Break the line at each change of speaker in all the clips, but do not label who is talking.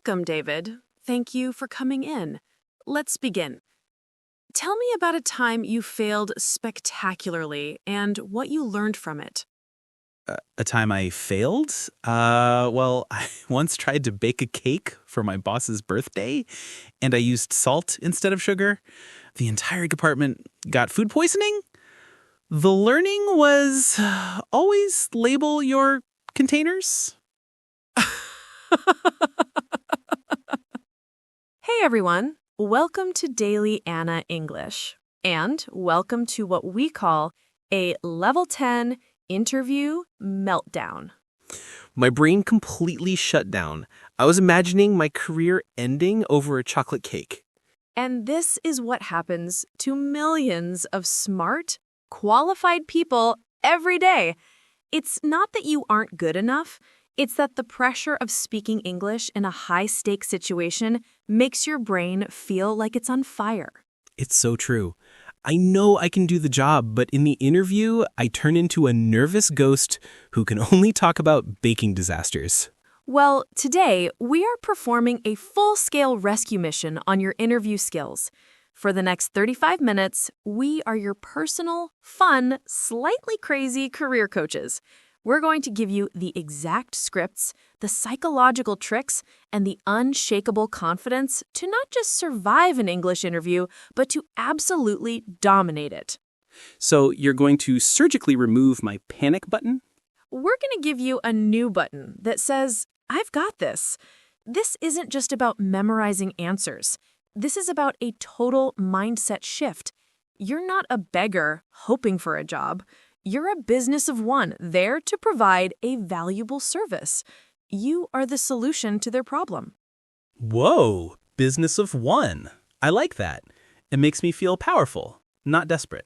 Welcome, David. Thank you for coming in. Let's begin. Tell me about a time you failed spectacularly and what you learned from it.
A time I failed? I once tried to bake a cake for my boss's birthday, and I used salt instead of sugar. The entire department got food poisoning. The learning was always label your containers.
Hey everyone, welcome to Daily Anna English, and welcome to what we call a Level 10 Interview Meltdown.
My brain completely shut down. I was imagining my career ending over a chocolate cake.
And this is what happens to millions of smart, qualified people every day. It's not that you aren't good enough. It's that the pressure of speaking English in a high-stakes situation makes your brain feel like it's on fire.
It's so true. I know I can do the job, but in the interview, I turn into a nervous ghost who can only talk about baking disasters.
Well, today we are performing a full-scale rescue mission on your interview skills. For the next 35 minutes, we are your personal, fun, slightly crazy career coaches. We're going to give you the exact scripts, the psychological tricks, and the unshakable confidence to not just survive an English interview, but to absolutely dominate it.
So you're going to surgically remove my panic button?
We're going to give you a new button that says, I've got this. This isn't just about memorizing answers. This is about a total mindset shift. You're not a beggar hoping for a job. You're a business of one there to provide a valuable service. You are the solution to their problem.
Whoa, business of one. I like that. It makes me feel powerful, not desperate.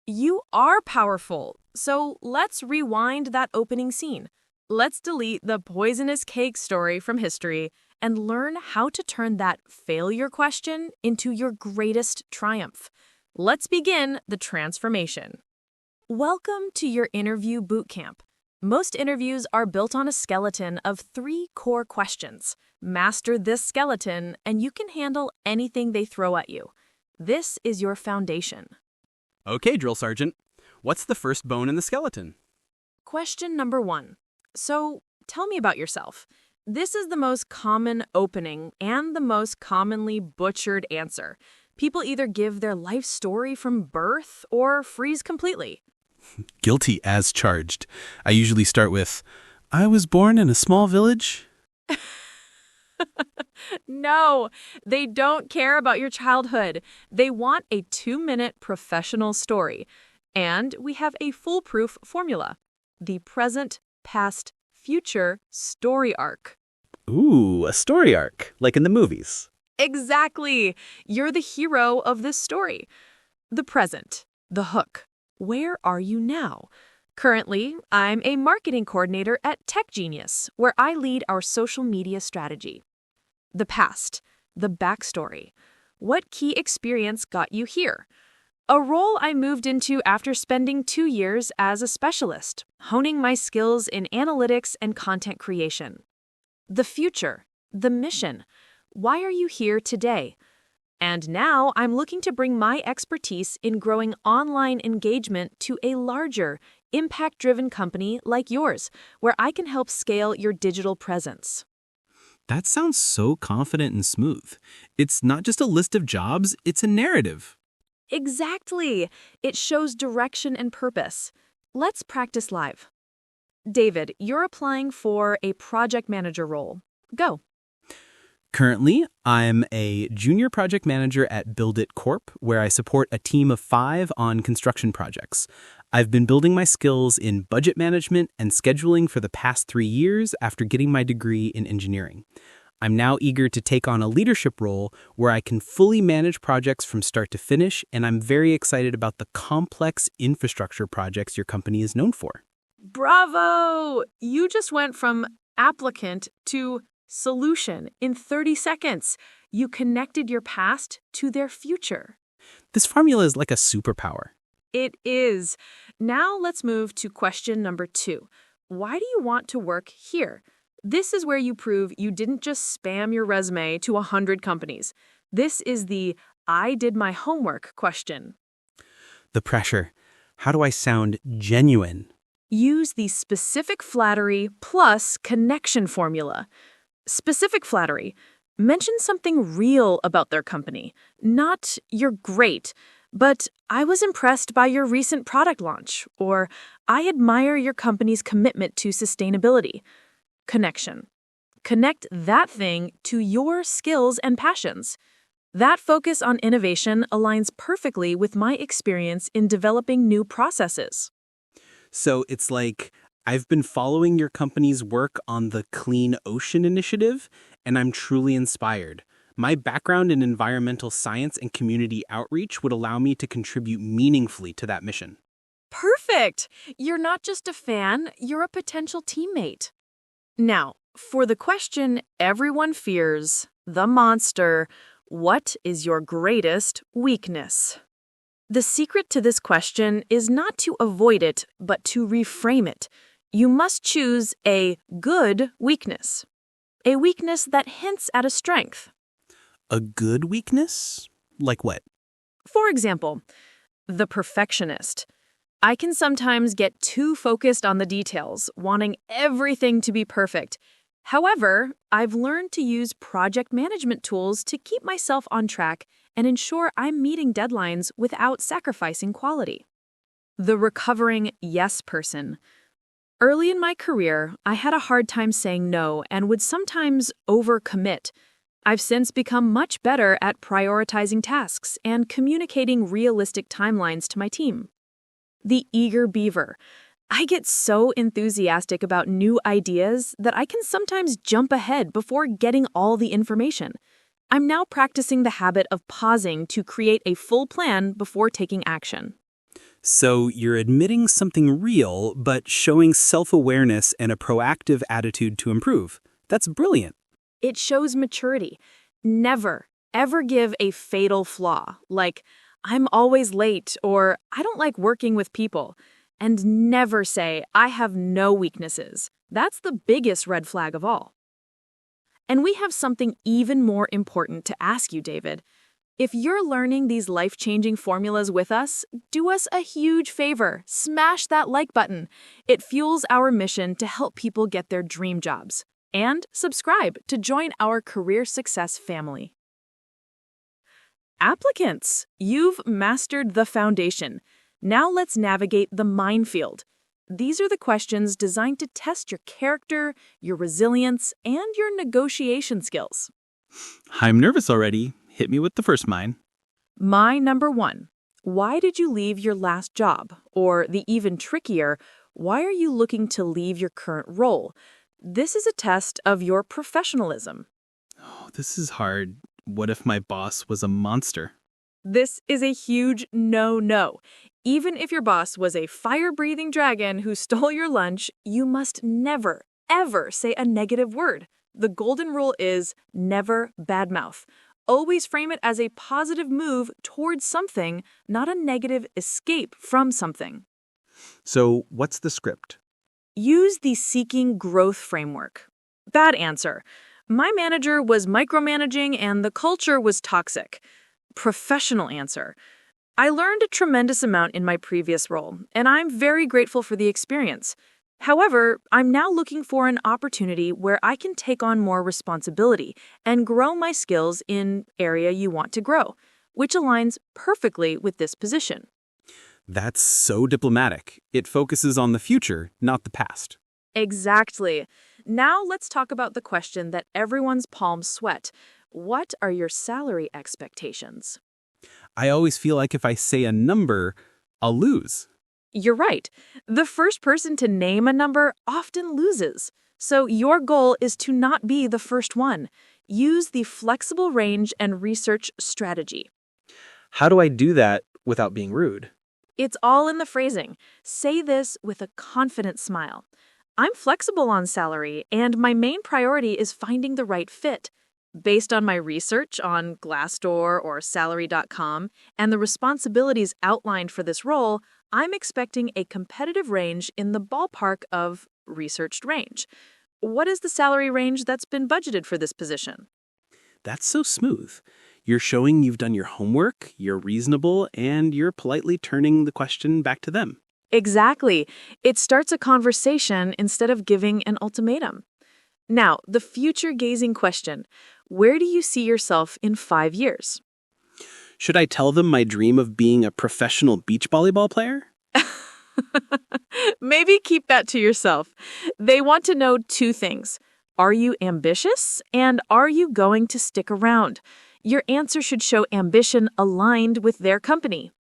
You are powerful. So let's rewind that opening scene. Let's delete the poisonous cake story from history and learn how to turn that failure question into your greatest triumph. Let's begin the transformation. Welcome to your interview bootcamp. Most interviews are built on a skeleton of 3 core questions. Master this skeleton, and you can handle anything they throw at you. This is your foundation.
Okay, drill sergeant. What's the first bone in the skeleton?
Question number 1. So, tell me about yourself. This is the most common opening and the most commonly butchered answer. People either give their life story from birth or freeze completely.
Guilty as charged. I usually start with, I was born in a small village.
No, they don't care about your childhood. They want a 2-minute professional story. And we have a foolproof formula. The present, past, future story arc.
Ooh, a story arc, like in the movies.
Exactly. You're the hero of this story. The present, the hook. Where are you now? Currently, I'm a marketing coordinator at Tech Genius, where I lead our social media strategy. The past, the backstory. What key experience got you here? A role I moved into after spending 2 years as a specialist, honing my skills in analytics and content creation. The future, the mission. Why are you here today? And now I'm looking to bring my expertise in growing online engagement to a larger, impact-driven company like yours, where I can help scale your digital presence.
That sounds so confident and smooth. It's not just a list of jobs, it's a narrative.
Exactly. It shows direction and purpose. Let's practice live. David, you're applying for a project manager role. Go.
Currently, I'm a junior project manager at Build It Corp, where I support a team of 5 on construction projects. I've been building my skills in budget management and scheduling for the past 3 years after getting my degree in engineering. I'm now eager to take on a leadership role where I can fully manage projects from start to finish, and I'm very excited about the complex infrastructure projects your company is known for.
Bravo! You just went from applicant to solution in 30 seconds. You connected your past to their future.
This formula is like a superpower.
It is. Now let's move to question number 2. Why do you want to work here? This is where you prove you didn't just spam your resume to 100 companies. This is the I did my homework question.
The pressure. How do I sound genuine?
Use the specific flattery plus connection formula. Specific flattery. Mention something real about their company, not "you're great," but "I was impressed by your recent product launch," or "I admire your company's commitment to sustainability." Connection. Connect that thing to your skills and passions. That focus on innovation aligns perfectly with my experience in developing new processes.
So it's like, I've been following your company's work on the Clean Ocean Initiative, and I'm truly inspired. My background in environmental science and community outreach would allow me to contribute meaningfully to that mission.
Perfect! You're not just a fan, you're a potential teammate. Now, for the question everyone fears, the monster, what is your greatest weakness? The secret to this question is not to avoid it, but to reframe it. You must choose a good weakness, a weakness that hints at a strength.
A good weakness? Like what?
For example, the perfectionist. I can sometimes get too focused on the details, wanting everything to be perfect. However, I've learned to use project management tools to keep myself on track and ensure I'm meeting deadlines without sacrificing quality. The recovering yes person. Early in my career, I had a hard time saying no and would sometimes overcommit. I've since become much better at prioritizing tasks and communicating realistic timelines to my team. The eager beaver. I get so enthusiastic about new ideas that I can sometimes jump ahead before getting all the information. I'm now practicing the habit of pausing to create a full plan before taking action.
So you're admitting something real, but showing self-awareness and a proactive attitude to improve. That's brilliant.
It shows maturity. Never, ever give a fatal flaw, like "I'm always late" or "I don't like working with people." And never say "I have no weaknesses." That's the biggest red flag of all. And we have something even more important to ask you, David. If you're learning these life-changing formulas with us, do us a huge favor. Smash that like button. It fuels our mission to help people get their dream jobs. And subscribe to join our career success family. Applicants, you've mastered the foundation. Now let's navigate the minefield. These are the questions designed to test your character, your resilience, and your negotiation skills.
I'm nervous already. Hit me with the first mine.
My number 1. Why did you leave your last job? Or the even trickier, why are you looking to leave your current role? This is a test of your professionalism.
Oh, this is hard. What if my boss was a monster?
This is a huge no-no. Even if your boss was a fire-breathing dragon who stole your lunch, you must never, ever say a negative word. The golden rule is never badmouth. Always frame it as a positive move towards something, not a negative escape from something.
So what's the script?
Use the seeking growth framework. Bad answer. My manager was micromanaging and the culture was toxic. Professional answer. I learned a tremendous amount in my previous role, and I'm very grateful for the experience. However, I'm now looking for an opportunity where I can take on more responsibility and grow my skills in area you want to grow, which aligns perfectly with this position.
That's so diplomatic. It focuses on the future, not the past.
Exactly. Now let's talk about the question that everyone's palms sweat. What are your salary expectations?
I always feel like if I say a number, I'll lose.
You're right. The first person to name a number often loses. So your goal is to not be the first one. Use the flexible range and research strategy.
How do I do that without being rude?
It's all in the phrasing. Say this with a confident smile. I'm flexible on salary, and my main priority is finding the right fit. Based on my research on Glassdoor or Salary.com and the responsibilities outlined for this role, I'm expecting a competitive range in the ballpark of researched range. What is the salary range that's been budgeted for this position?
That's so smooth. You're showing you've done your homework, you're reasonable, and you're politely turning the question back to them.
Exactly. It starts a conversation instead of giving an ultimatum. Now, the future-gazing question. Where do you see yourself in 5 years?
Should I tell them my dream of being a professional beach volleyball player?
Maybe keep that to yourself. They want to know 2 things. Are you ambitious? And are you going to stick around? Your answer should show ambition aligned with their company.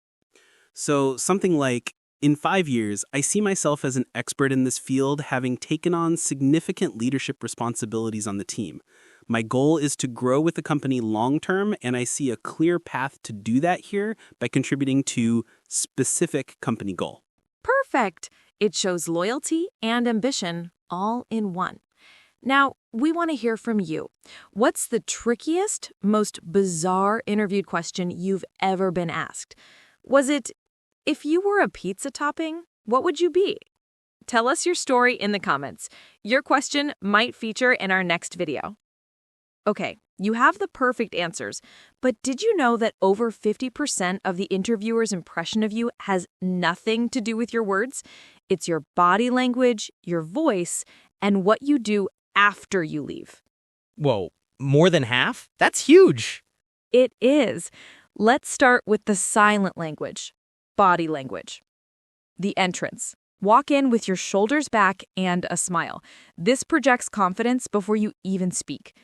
So something like, in 5 years, I see myself as an expert in this field, having taken on significant leadership responsibilities on the team. My goal is to grow with the company long-term, and I see a clear path to do that here by contributing to specific company goal.
Perfect. It shows loyalty and ambition all in one. Now, we want to hear from you. What's the trickiest, most bizarre interviewed question you've ever been asked? Was it, if you were a pizza topping, what would you be? Tell us your story in the comments. Your question might feature in our next video. Okay, you have the perfect answers, but did you know that over 50% of the interviewer's impression of you has nothing to do with your words? It's your body language, your voice, and what you do after you leave.
Whoa, more than half? That's huge.
It is. Let's start with the silent language, body language. The entrance. Walk in with your shoulders back and a smile. This projects confidence before you even speak.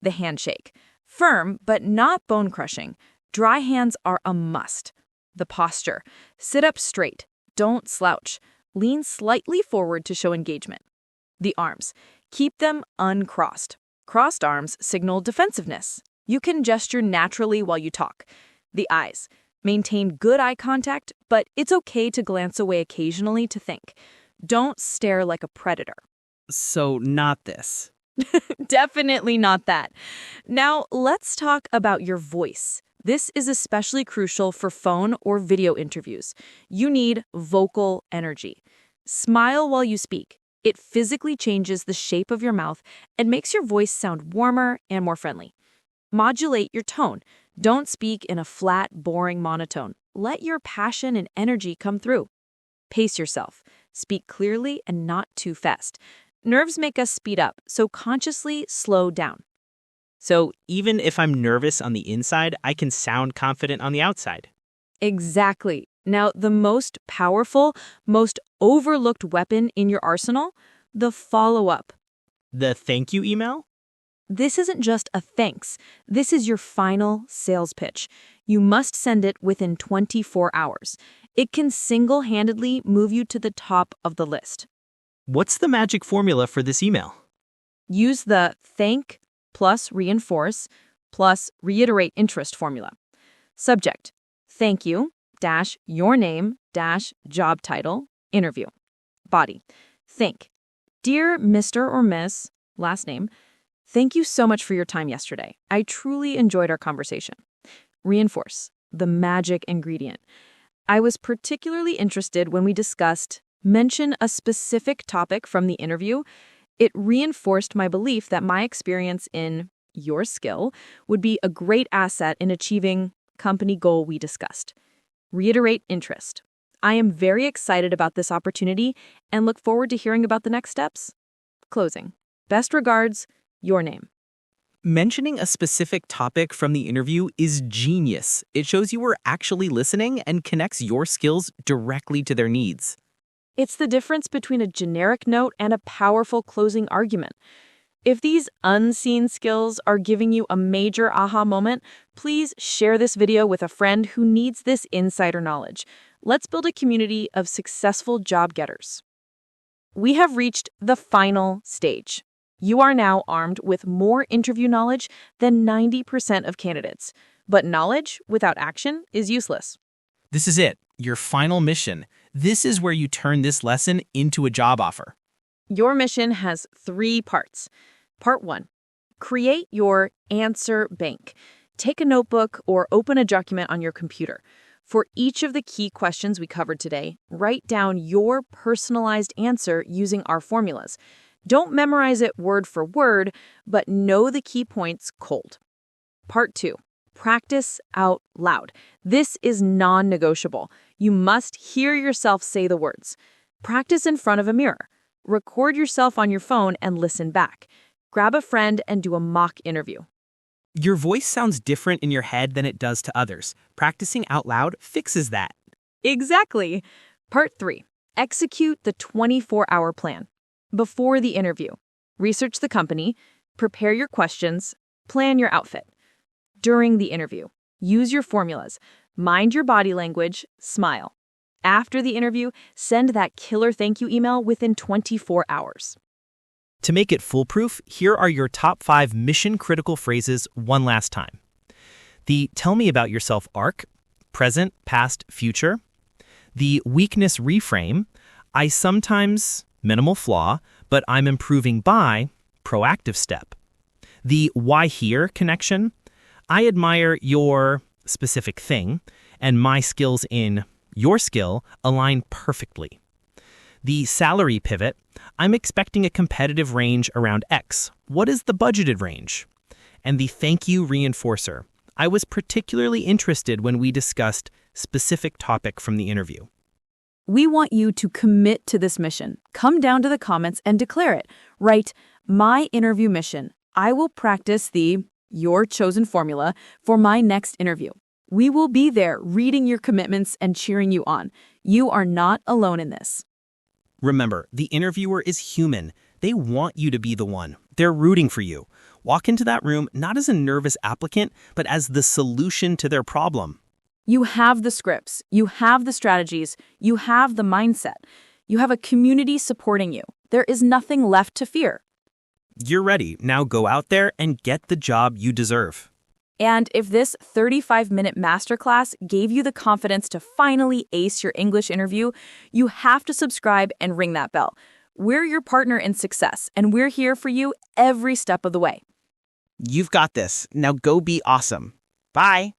The handshake. Firm, but not bone-crushing. Dry hands are a must. The posture. Sit up straight. Don't slouch. Lean slightly forward to show engagement. The arms. Keep them uncrossed. Crossed arms signal defensiveness. You can gesture naturally while you talk. The eyes. Maintain good eye contact, but it's okay to glance away occasionally to think. Don't stare like a predator.
So not this.
Definitely not that. Now, let's talk about your voice. This is especially crucial for phone or video interviews. You need vocal energy. Smile while you speak. It physically changes the shape of your mouth and makes your voice sound warmer and more friendly. Modulate your tone. Don't speak in a flat, boring monotone. Let your passion and energy come through. Pace yourself. Speak clearly and not too fast. Nerves make us speed up, so consciously slow down.
So even if I'm nervous on the inside, I can sound confident on the outside.
Exactly. Now, the most powerful, most overlooked weapon in your arsenal, the follow-up.
The thank you email?
This isn't just a thanks. This is your final sales pitch. You must send it within 24 hours. It can single-handedly move you to the top of the list.
What's the magic formula for this email?
Use the thank plus reinforce plus reiterate interest formula. Subject, thank you, dash your name, dash job title, interview. Body, thank. Dear Mr. or Miss, last name, thank you so much for your time yesterday. I truly enjoyed our conversation. Reinforce, the magic ingredient. I was particularly interested when we discussed mention a specific topic from the interview. It reinforced my belief that my experience in your skill would be a great asset in achieving company goal we discussed. Reiterate interest. I am very excited about this opportunity and look forward to hearing about the next steps. Closing. Best regards, your name.
Mentioning a specific topic from the interview is genius. It shows you were actually listening and connects your skills directly to their needs.
It's the difference between a generic note and a powerful closing argument. If these unseen skills are giving you a major aha moment, please share this video with a friend who needs this insider knowledge. Let's build a community of successful job getters. We have reached the final stage. You are now armed with more interview knowledge than 90% of candidates. But knowledge without action is useless.
This is it, your final mission. This is where you turn this lesson into a job offer.
Your mission has 3 parts. Part 1, create your answer bank. Take a notebook or open a document on your computer. For each of the key questions we covered today, write down your personalized answer using our formulas. Don't memorize it word for word, but know the key points cold. Part 2. Practice out loud. This is non-negotiable. You must hear yourself say the words. Practice in front of a mirror. Record yourself on your phone and listen back. Grab a friend and do a mock interview.
Your voice sounds different in your head than it does to others. Practicing out loud fixes that.
Exactly. Part 3. Execute the 24-hour plan. Before the interview, research the company, prepare your questions, plan your outfit. During the interview, use your formulas, mind your body language, smile. After the interview, send that killer thank you email within 24 hours.
To make it foolproof, here are your top 5 mission-critical phrases one last time. The tell me about yourself arc, present, past, future. The weakness reframe, I sometimes, minimal flaw, but I'm improving by, proactive step. The why here connection, I admire your specific thing, and my skills in your skill align perfectly. The salary pivot, I'm expecting a competitive range around X. What is the budgeted range? And the thank you reinforcer, I was particularly interested when we discussed specific topic from the interview.
We want you to commit to this mission. Come down to the comments and declare it. Write, my interview mission. I will practice your chosen formula for my next interview. We will be there reading your commitments and cheering you on. You are not alone in this.
Remember, the interviewer is human. They want you to be the one. They're rooting for you. Walk into that room not as a nervous applicant, but as the solution to their problem.
You have the scripts, you have the strategies, you have the mindset. You have a community supporting you. There is nothing left to fear.
You're ready. Now go out there and get the job you deserve.
And if this 35-minute masterclass gave you the confidence to finally ace your English interview, you have to subscribe and ring that bell. We're your partner in success, and we're here for you every step of the way.
You've got this. Now go be awesome. Bye.